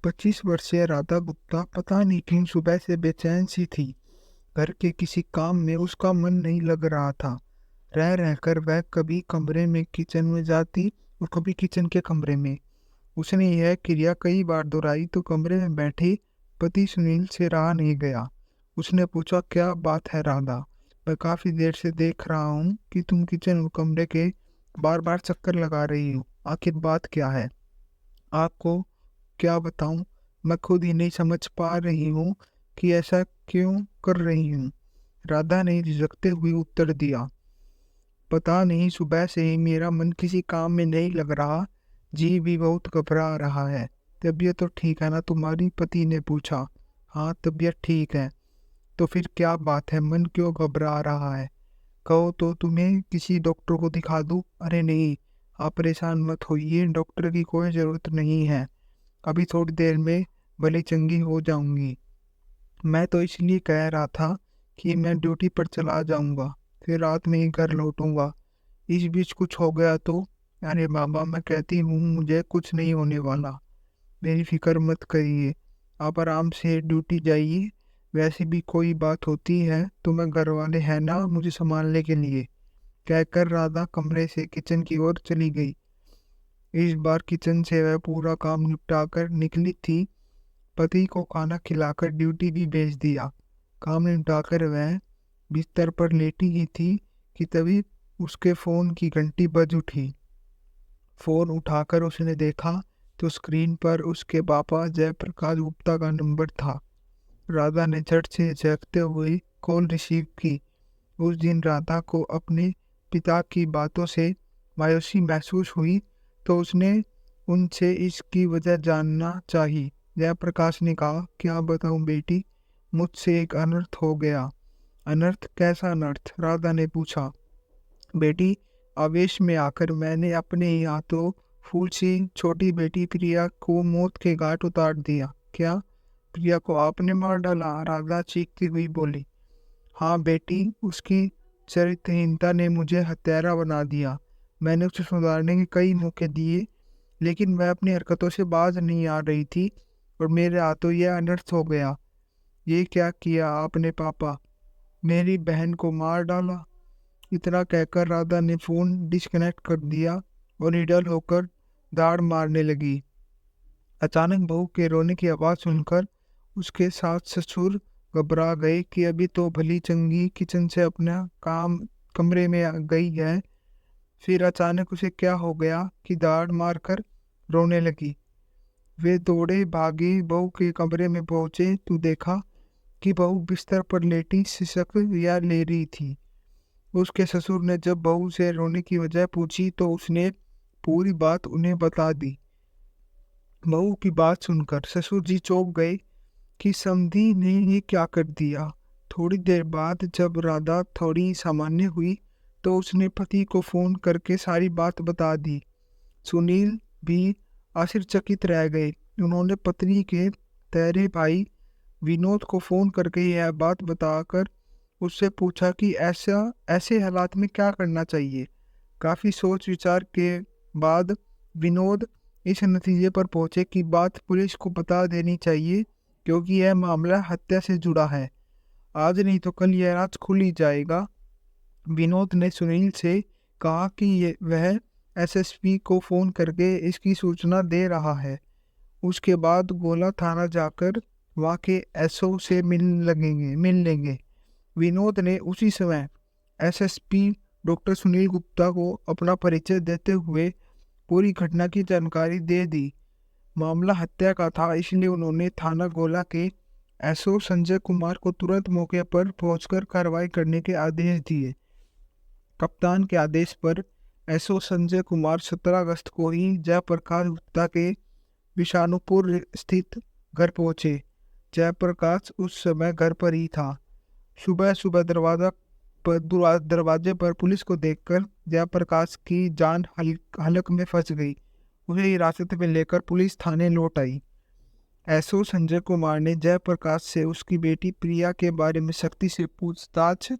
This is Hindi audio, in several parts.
25 वर्षीय राधा गुप्ता पता नहीं क्यों सुबह से बेचैन सी थी। घर के किसी काम में उसका मन नहीं लग रहा था। रह रहकर वह कभी कमरे में किचन में जाती और कभी किचन के कमरे में। उसने यह क्रिया कई बार दोहराई तो कमरे में बैठे पति सुनील से रहा नहीं गया। उसने पूछा, क्या बात है राधा? मैं काफी देर से देख रहा हूँ कि तुम किचन और कमरे के बार बार चक्कर लगा रही हो। आखिर बात क्या है? आपको क्या बताऊं, मैं खुद ही नहीं समझ पा रही हूँ कि ऐसा क्यों कर रही हूँ। राधा ने झिझकते हुए उत्तर दिया, पता नहीं, सुबह से ही मेरा मन किसी काम में नहीं लग रहा। जी भी बहुत घबरा रहा है। तबीयत तो ठीक है ना तुम्हारी? पति ने पूछा। हाँ, तबीयत ठीक है। तो फिर क्या बात है, मन क्यों घबरा रहा है? कहो तो तुम्हें किसी डॉक्टर को दिखा दूं? अरे नहीं, आप परेशान मत होइए, डॉक्टर की कोई ज़रूरत नहीं है। अभी थोड़ी देर में भले चंगी हो जाऊंगी। मैं तो इसलिए कह रहा था कि मैं ड्यूटी पर चला जाऊंगा, फिर रात में ही घर लौटूंगा। इस बीच कुछ हो गया तो? अरे बाबा, मैं कहती हूँ मुझे कुछ नहीं होने वाला। मेरी फिक्र मत करिए, आप आराम से ड्यूटी जाइए। वैसे भी कोई बात होती है तो मैं घर वाले हैं ना मुझे संभालने के लिए। कहकर राधा कमरे से किचन की ओर चली गई। इस बार किचन से वह पूरा काम निपटा कर निकली थी। पति को खाना खिलाकर ड्यूटी भी भेज दिया। काम निपटाकर वह बिस्तर पर लेटी ही थी कि तभी उसके फोन की घंटी बज उठी। फोन उठाकर उसने देखा तो स्क्रीन पर उसके पापा जयप्रकाश गुप्ता का नंबर था। राधा ने झट से झपकते हुए कॉल रिसीव की। उस दिन राधा को अपने पिता की बातों से मायूसी महसूस हुई तो उसने उनसे इसकी वजह जानना चाही। जयप्रकाश ने कहा, क्या बताऊं बेटी, मुझसे एक अनर्थ हो गया। अनर्थ? कैसा अनर्थ? राधा ने पूछा। बेटी, आवेश में आकर मैंने अपने ही हाथों फूल सी छोटी बेटी प्रिया को मौत के घाट उतार दिया। क्या? प्रिया को आपने मार डाला? राधा चीखती हुई बोली। हाँ बेटी, उसकी चरित्रहीनता ने मुझे हत्यारा बना दिया। मैंने उसे सुधारने के कई मौके दिए, लेकिन वह अपनी हरकतों से बाज नहीं आ रही थी और मेरे हाथों यह अनर्थ हो गया। ये क्या किया आपने पापा? मेरी बहन को मार डाला। इतना कहकर राधा ने फोन डिस्कनेक्ट कर दिया और निडर होकर दाढ़ मारने लगी। अचानक बहू के रोने की आवाज़ सुनकर उसके सास ससुर घबरा गए कि अभी तो भली चंगी किचन से अपना काम कमरे में आ गई है, फिर अचानक उसे क्या हो गया कि दाढ़ मारकर रोने लगी। वे दौड़े भागे बहू के कमरे में पहुंचे तो देखा कि बहू बिस्तर पर लेटी सिसक या ले रही थी। उसके ससुर ने जब बहू से रोने की वजह पूछी तो उसने पूरी बात उन्हें बता दी। बहू की बात सुनकर ससुर जी चौंक गए कि समधी ने ये क्या कर दिया। थोड़ी देर बाद जब राधा थोड़ी सामान्य हुई तो उसने पति को फोन करके सारी बात बता दी। सुनील भी आश्चर्यचकित रह गए। उन्होंने पत्नी के तेरे भाई विनोद को फोन करके यह बात बताकर उससे पूछा कि ऐसा ऐसे हालात में क्या करना चाहिए। काफी सोच विचार के बाद विनोद इस नतीजे पर पहुंचे कि बात पुलिस को बता देनी चाहिए, क्योंकि यह मामला हत्या से जुड़ा है। आज नहीं तो कल यह राज खुल ही जाएगा। विनोद ने सुनील से कहा कि वह एसएसपी को फोन करके इसकी सूचना दे रहा है। उसके बाद गोला थाना जाकर वहाँ के एसओ से मिल लेंगे। विनोद ने उसी समय एसएसपी डॉक्टर सुनील गुप्ता को अपना परिचय देते हुए पूरी घटना की जानकारी दे दी। मामला हत्या का था, इसलिए उन्होंने थाना गोला के एसओ संजय कुमार को तुरंत मौके पर पहुंचकर कार्रवाई करने के आदेश दिए। कप्तान के आदेश पर एसओ संजय कुमार 17 अगस्त को ही जयप्रकाश गुप्ता के विशानुपुर स्थित घर पहुंचे। जयप्रकाश उस समय घर पर ही था। सुबह सुबह दरवाजे पर पुलिस को देखकर जयप्रकाश की जान हलक में फंस गई। उसे हिरासत में लेकर पुलिस थाने लौट आई। एसओ संजय कुमार ने जयप्रकाश से उसकी बेटी प्रिया के बारे में सख्ती से पूछताछ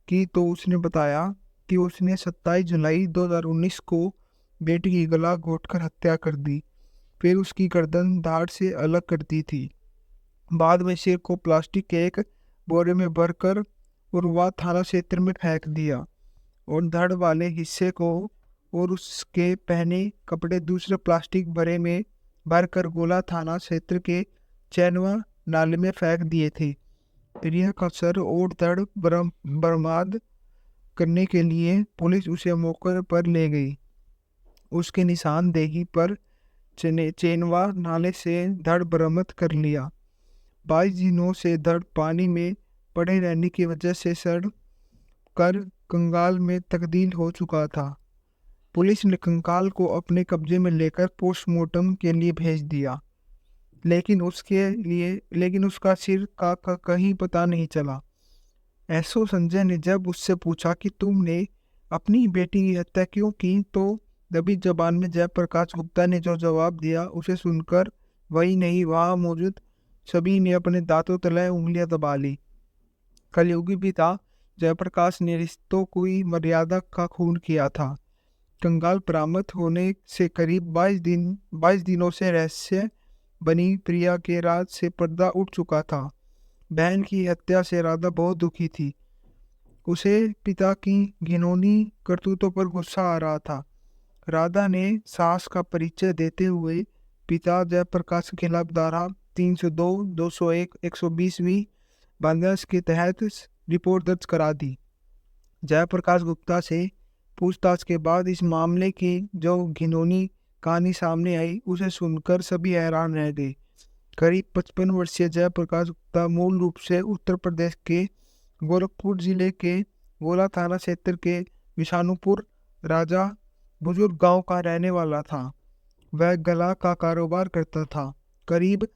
की तो उसने बताया कि उसने 27 जुलाई 2019 को बेटी की गला घोंटकर हत्या कर दी। फिर उसकी गर्दन धाड़ से अलग करती थी। बाद में सिर को प्लास्टिक के एक बोरे में भरकर उर्वा थाना क्षेत्र में फेंक दिया और धड़ वाले हिस्से को और उसके पहने कपड़े दूसरे प्लास्टिक भरे में भरकर गोला थाना क्षेत्र के चैनवा नाले में फेंक दिए थे। प्रिया का सर और धड़ बर्बाद करने के लिए पुलिस उसे मौके पर ले गई। उसके निशानदेही पर चेनवा नाले से धड़ बरामद कर लिया। 22 दिनों से धड़ पानी में पड़े रहने की वजह से सड़ कर कंगाल में तब्दील हो चुका था। पुलिस ने कंकाल को अपने कब्जे में लेकर पोस्टमार्टम के लिए भेज दिया, लेकिन उसका सिर का कहीं पता नहीं चला। एसओ संजय ने जब उससे पूछा कि तुमने अपनी बेटी की हत्या क्यों की, तो दबी जबान में जयप्रकाश गुप्ता ने जो जवाब दिया उसे सुनकर वही नहीं, वहां मौजूद सभी ने अपने दांतों तले उंगलियां दबा ली। कलयुगी पिता जयप्रकाश ने रिश्तों की मर्यादा का खून किया था। कंगाल बरामद होने से करीब 22 दिनों से रहस्य बनी प्रिया के राज से पर्दा उठ चुका था। बहन की हत्या से राधा बहुत दुखी थी। उसे पिता की घिनौनी करतूतों पर गुस्सा आ रहा था। राधा ने साहस का परिचय देते हुए पिता जयप्रकाश के खिलाफ धारा 302, 201, 120वीं बांग्लादेश के तहत रिपोर्ट दर्ज करा दी। जयप्रकाश गुप्ता से पूछताछ के बाद इस मामले की जो घिनौनी कहानी सामने आई उसे सुनकर सभी हैरान रह गए। करीब 55 वर्षीय जयप्रकाश गुप्ता मूल रूप से उत्तर प्रदेश के गोरखपुर जिले के गोला थाना क्षेत्र के विशानुपुर राजा बुजुर्ग गांव का रहने वाला था। वह गला का कारोबार करता था। करीब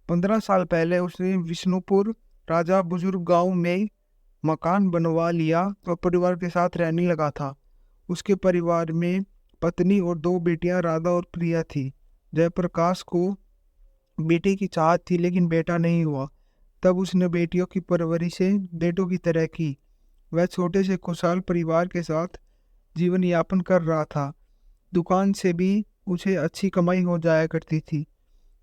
15 साल पहले उसने विष्णुपुर राजा बुजुर्ग गांव में मकान बनवा लिया और परिवार के साथ रहने लगा था। उसके परिवार में पत्नी और 2 बेटियां राधा और प्रिया थी। जयप्रकाश को बेटे की चाहत थी, लेकिन बेटा नहीं हुआ। तब उसने बेटियों की परवरिश बेटों की तरह की। वह छोटे से खुशहाल परिवार के साथ जीवन यापन कर रहा था। दुकान से भी उसे अच्छी कमाई हो जाया करती थी।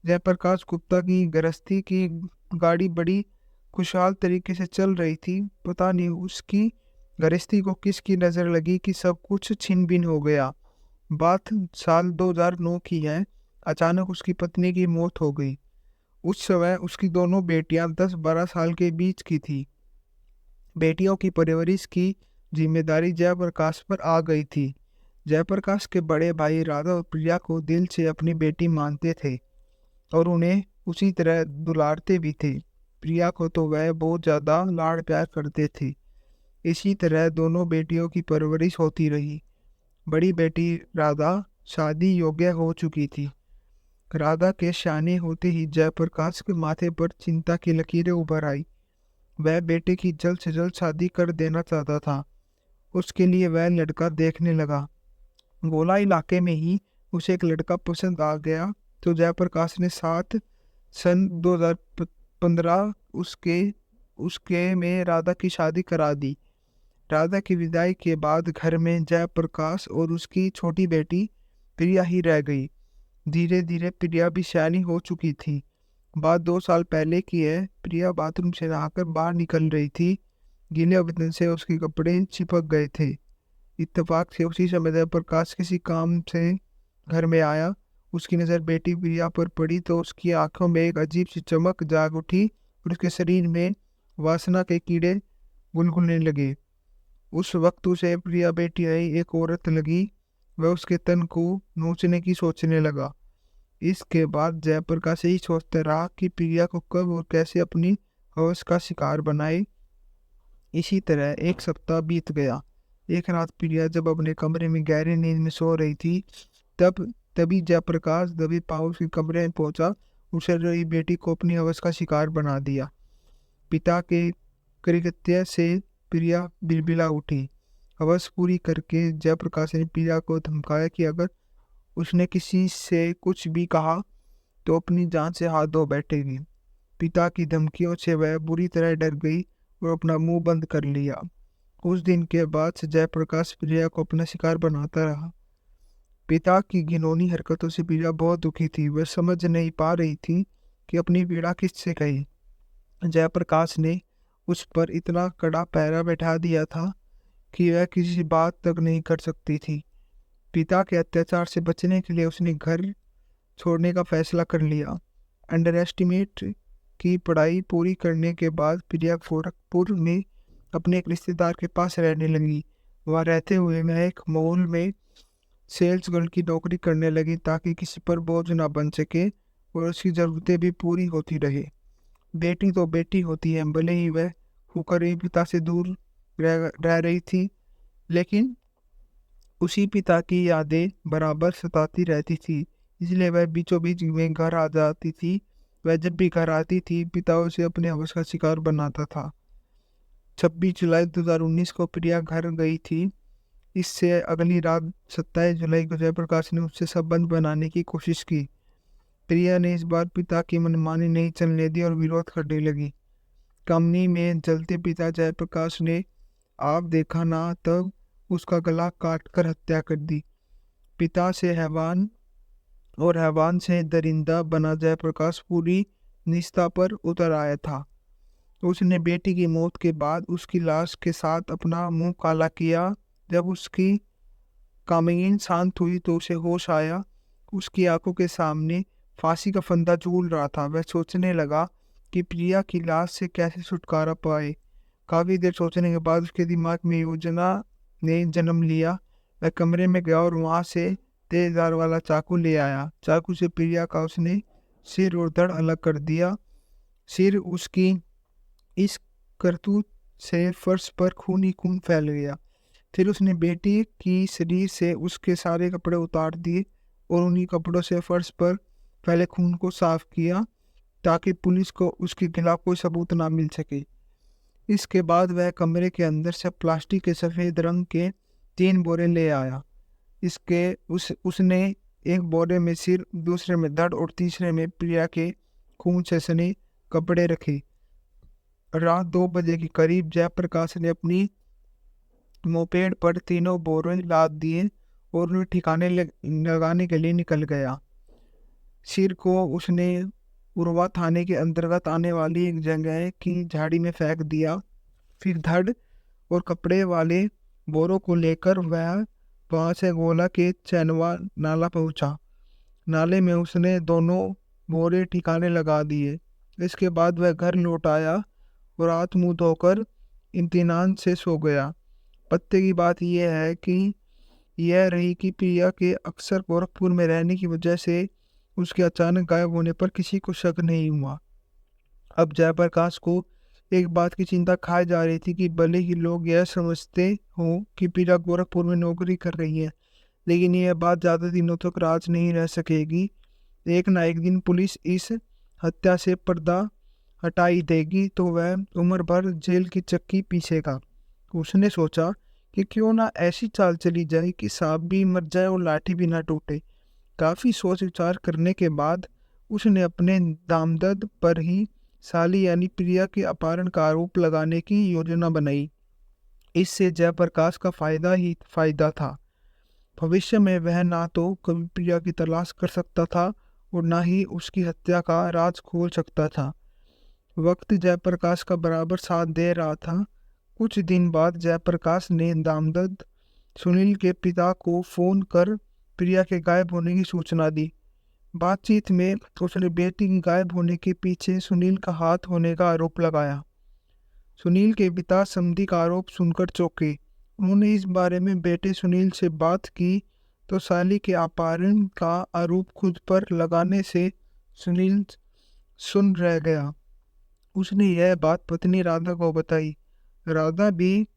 जयप्रकाश गुप्ता की गृहस्थी की गाड़ी बड़ी खुशहाल तरीके से चल रही थी। पता नहीं उसकी गृहस्थी को किसकी नज़र लगी कि सब कुछ छिन भिन हो गया। बात साल 2009 की है। अचानक उसकी पत्नी की मौत हो गई। उस समय उसकी दोनों बेटियां 10-12 साल के बीच की थी। बेटियों की परवरिश की जिम्मेदारी जयप्रकाश पर आ गई थी। जयप्रकाश के बड़े भाई राधा और प्रिया को दिल से अपनी बेटी मानते थे और उन्हें उसी तरह दुलारते भी थे। प्रिया को तो वह बहुत ज़्यादा लाड़ प्यार करते थे। इसी तरह दोनों बेटियों की परवरिश होती रही। बड़ी बेटी राधा शादी योग्य हो चुकी थी। राधा के शादी होते ही जयप्रकाश के माथे पर चिंता की लकीरें उभर आई। वह बेटे की जल्द से जल्द शादी कर देना चाहता था। उसके लिए वह लड़का देखने लगा। गोला इलाके में ही उसे एक लड़का पसंद आ गया, तो जयप्रकाश ने 7 सन 2015 उसके में राधा की शादी करा दी। राधा की विदाई के बाद घर में जयप्रकाश और उसकी छोटी बेटी प्रिया ही रह गई। धीरे धीरे प्रिया भी सयानी हो चुकी थी। बात 2 साल पहले की है। प्रिया बाथरूम से नहाकर बाहर निकल रही थी। गीले बदन से उसके कपड़े चिपक गए थे। इत्तेफाक से उसी समय जयप्रकाश किसी काम से घर में आया। उसकी नज़र बेटी प्रिया पर पड़ी तो उसकी आंखों में एक अजीब सी चमक जाग उठी और उसके शरीर में वासना के कीड़े गुलगुलने लगे। उस वक्त उसे प्रिया बेटी आई एक औरत लगी। वह उसके तन को नोचने की सोचने लगा। इसके बाद जयप्रकाश यही सोचता रहा कि प्रिया को कब और कैसे अपनी हवस का शिकार बनाए। इसी तरह 1 सप्ताह बीत गया। एक रात प्रिया जब अपने कमरे में गहरी नींद में सो रही थी, तभी जयप्रकाश दबे पाँव उसके कमरे में पहुंचा। उसे रही बेटी को अपनी हवस का शिकार बना दिया। पिता के कृत्य से प्रिया बिलबिला उठी। हवस पूरी करके जयप्रकाश ने प्रिया को धमकाया कि अगर उसने किसी से कुछ भी कहा तो अपनी जान से हाथ धो बैठेगी। पिता की धमकियों से वह बुरी तरह डर गई और अपना मुंह बंद कर लिया। उस दिन के बाद से जयप्रकाश प्रिया को अपना शिकार बनाता रहा। पिता की घिनौनी हरकतों से प्रिया बहुत दुखी थी। वह समझ नहीं पा रही थी कि अपनी पीड़ा किससे कहे। जयप्रकाश ने उस पर इतना कड़ा पहरा बैठा दिया था कि वह किसी बात तक नहीं कर सकती थी। पिता के अत्याचार से बचने के लिए उसने घर छोड़ने का फैसला कर लिया। अंडर एस्टिमेट की पढ़ाई पूरी करने के बाद प्रिया गोरखपुर में अपने एक रिश्तेदार के पास रहने लगी। वहाँ रहते हुए मैं एक मॉल में सेल्स गर्ल की नौकरी करने लगी ताकि किसी पर बोझ ना बन सके और उसकी ज़रूरतें भी पूरी होती रहे। बेटी तो बेटी होती है, भले ही वह होकर ही पिता से दूर रह रही थी, लेकिन उसी पिता की यादें बराबर सताती रहती थी। इसलिए वह बीचों बीच में घर आ जाती थी। वह जब भी घर आती थी पिता उसे अपने हवस का शिकार बनाता था। 26 जुलाई 2019 को प्रिया घर गई थी। इससे अगली रात 27 जुलाई को जयप्रकाश ने उससे संबंध बनाने की कोशिश की। प्रिया ने इस बार पिता की मनमानी नहीं चलने दी और विरोध करने लगी। कमनी में जलते पिता जयप्रकाश ने आप देखा ना तब उसका गला काटकर हत्या कर दी। पिता से हैवान और हैवान से दरिंदा बना जयप्रकाश पूरी निष्ठा पर उतर आया था। उसने बेटी की मौत के बाद उसकी लाश के साथ अपना मुंह काला किया। जब उसकी कामयीन शांत हुई तो उसे होश आया। उसकी आंखों के सामने फांसी का फंदा झूल रहा था। वह सोचने लगा कि प्रिया की लाश से कैसे छुटकारा पाए। काफी देर सोचने के बाद उसके दिमाग में योजना ने जन्म लिया। वह कमरे में गया और वहां से तेज धार वाला चाकू ले आया। चाकू से प्रिया का उसने सिर और धड़ अलग कर दिया। सिर उसकी इस करतूत से फर्श पर खून ही खून फैल गया। फिर उसने बेटी की शरीर से उसके सारे कपड़े उतार दिए और उन्हीं कपड़ों से फर्श पर फैले खून को साफ किया ताकि पुलिस को उसके खिलाफ कोई सबूत ना मिल सके। इसके बाद वह कमरे के अंदर से प्लास्टिक के सफ़ेद रंग के 3 बोरे ले आया। उसने एक बोरे में सिर, दूसरे में धड़ और तीसरे में प्रिया के खून से सने कपड़े रखे। रात 2 बजे के करीब जयप्रकाश ने अपनी मोपेड पर तीनों बोरे लाद दिए और उन्हें ठिकाने लगाने के लिए निकल गया। सिर को उसने उर्वा थाने के अंतर्गत आने वाली एक जगह की झाड़ी में फेंक दिया। फिर धड़ और कपड़े वाले बोरों को लेकर वह वहां से गोला के चैनवा नाला पहुंचा। नाले में उसने दोनों बोरे ठिकाने लगा दिए। इसके बाद वह घर लौट आया और हाथ मुंह धोकर इत्मीनान से सो गया। पत्ते की बात यह है कि यह रही कि प्रिया के अक्सर गोरखपुर में रहने की वजह से उसके अचानक गायब होने पर किसी को शक नहीं हुआ। अब जयप्रकाश को एक बात की चिंता खाई जा रही थी कि भले ही लोग यह समझते हो कि प्रिया गोरखपुर में नौकरी कर रही है, लेकिन यह बात ज़्यादा दिनों तक राज नहीं रह सकेगी। एक ना एक दिन पुलिस इस हत्या से पर्दा हटाई देगी तो वह उम्र भर जेल की चक्की पीसेगा। उसने सोचा कि क्यों ना ऐसी चाल चली जाए कि सांप भी मर जाए और लाठी भी ना टूटे। काफ़ी सोच विचार करने के बाद उसने अपने दामदद पर ही साली यानी प्रिया के अपहरण का आरोप लगाने की योजना बनाई। इससे जयप्रकाश का फायदा ही फायदा था। भविष्य में वह ना तो कभी प्रिया की तलाश कर सकता था और ना ही उसकी हत्या का राज खोल सकता था। वक्त जयप्रकाश का बराबर साथ दे रहा था। कुछ दिन बाद जयप्रकाश ने दामदद सुनील के पिता को फोन कर प्रिया के गायब होने की सूचना दी। बातचीत में उसने बेटी की गायब होने के पीछे सुनील का हाथ होने का आरोप लगाया। सुनील के पिता समधी का आरोप सुनकर चौंके। उन्होंने इस बारे में बेटे सुनील से बात की तो साली के अपहरण का आरोप खुद पर लगाने से सुनील सुन रह गया। उसने यह बात पत्नी राधा को बताई। राधा भी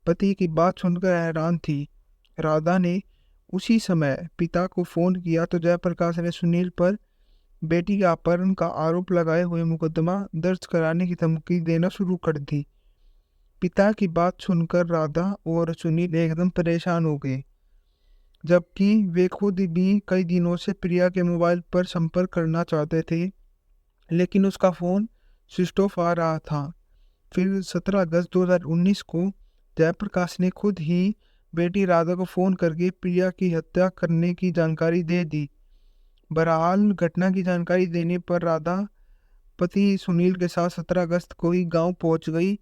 पति की बात सुनकर हैरान थी। राधा ने उसी समय पिता को फोन किया तो जयप्रकाश ने सुनील पर बेटी के अपहरण का आरोप लगाए हुए मुकदमा दर्ज कराने की धमकी देना शुरू कर दी। पिता की बात सुनकर राधा और सुनील एकदम परेशान हो गए, जबकि वे खुद भी कई दिनों से प्रिया के मोबाइल पर संपर्क करना चाहते थे, लेकिन उसका फ़ोन स्विच ऑफ आ रहा था। फिर 17 अगस्त 2019 को जयप्रकाश ने खुद ही बेटी राधा को फोन करके प्रिया की हत्या करने की जानकारी दे दी। बहरहाल घटना की जानकारी देने पर राधा पति सुनील के साथ 17 अगस्त को ही गांव पहुंच गई।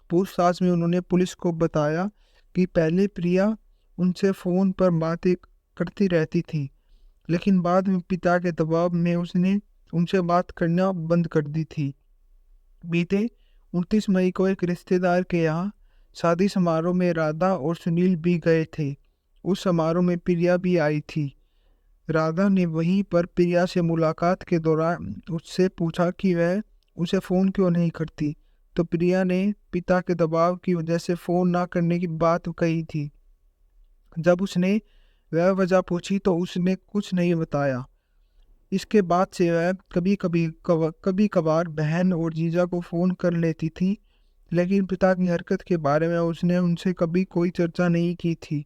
पूछताछ में उन्होंने पुलिस को बताया कि पहले प्रिया उनसे फोन पर बातें करती रहती थी, लेकिन बाद में पिता के दबाव में उसने उनसे बात करना बंद कर दी थी। बीते 29 मई को एक रिश्तेदार के यहाँ शादी समारोह में राधा और सुनील भी गए थे। उस समारोह में प्रिया भी आई थी। राधा ने वहीं पर प्रिया से मुलाकात के दौरान उससे पूछा कि वह उसे फ़ोन क्यों नहीं करती, तो प्रिया ने पिता के दबाव की वजह से फ़ोन ना करने की बात कही थी। जब उसने वह वजह पूछी तो उसने कुछ नहीं बताया। इसके बाद से वह कभी कभार बहन और जीजा को फ़ोन कर लेती थी, लेकिन पिता की हरकत के बारे में उसने उनसे कभी कोई चर्चा नहीं की थी।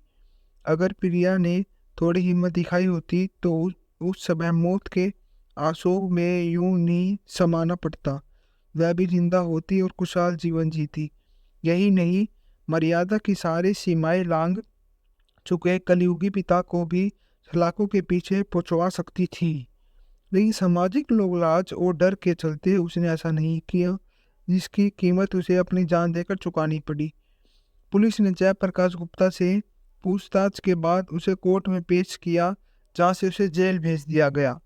अगर प्रिया ने थोड़ी हिम्मत दिखाई होती तो उस समय मौत के आंसू में यूं नहीं समाना पड़ता। वह भी जिंदा होती और खुशहाल जीवन जीती। यही नहीं, मर्यादा की सारी सीमाएं लांघ चुके कलयुगी पिता को भी सलाखों के पीछे पहुंचवा सकती थी। लेकिन सामाजिक लोग लाज और डर के चलते उसने ऐसा नहीं किया, जिसकी कीमत उसे अपनी जान देकर चुकानी पड़ी। पुलिस ने जयप्रकाश गुप्ता से पूछताछ के बाद उसे कोर्ट में पेश किया, जहां से उसे जेल भेज दिया गया।